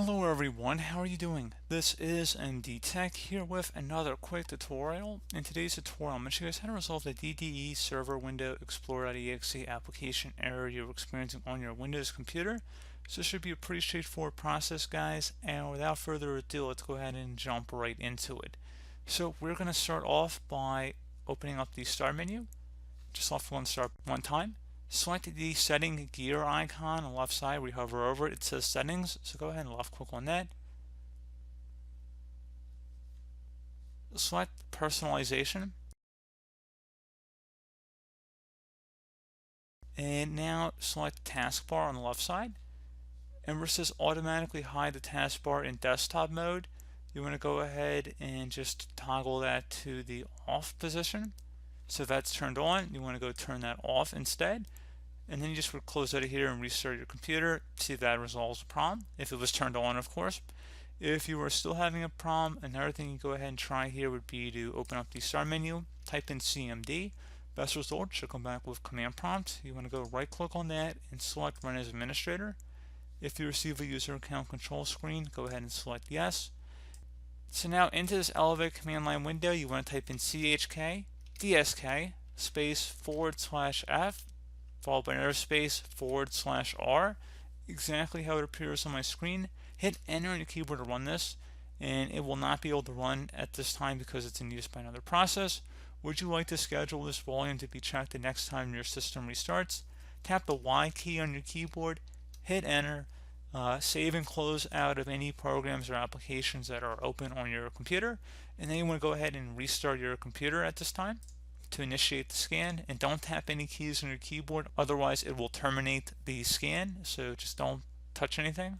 Hello everyone, how are you doing? This is MD Tech here with another quick tutorial. In today's tutorial, I'm going to show you guys how to resolve the DDE Server Window Explorer.exe application error you're experiencing on your Windows computer. So this should be a pretty straightforward process, guys, and without further ado, let's go ahead and jump right into it. So we're going to start off by opening up the Start menu. Just left Start one time. Select the setting gear icon on the left side. We hover over it. It says settings. So go ahead and left click on that. Select personalization. And now select taskbar on the left side. And where it says automatically hide the taskbar in desktop mode, you want to go ahead and just toggle that to the off position. So if that's turned on, you want to go turn that off instead. And then you just would close out of here and restart your computer, see if that resolves the problem, if it was turned on, of course. If you are still having a problem, another thing you go ahead and try here would be to open up the Start menu, type in CMD. Best result should come back with command prompt. You want to go right click on that and select Run as Administrator. If you receive a user account control screen, go ahead and select Yes. So now into this Elevate command line window, you want to type in CHK DSK space /F followed by another space /R, exactly how it appears on my screen. Hit enter on your keyboard to run this, and it will not be able to run at this time because it's in use by another process. Would you like to schedule this volume to be checked the next time your system restarts? Tap the Y key on your keyboard, hit enter, save and close out of any programs or applications that are open on your computer, and then you want to go ahead and restart your computer at this time to initiate the scan. And don't tap any keys on your keyboard, otherwise it will terminate the scan, so just don't touch anything.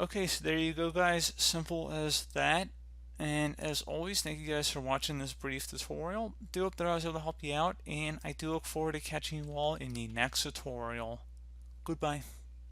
Okay, so there you go, guys. Simple as that. And as always, thank you guys for watching this brief tutorial. Do hope that I was able to help you out, and I do look forward to catching you all in the next tutorial. Goodbye.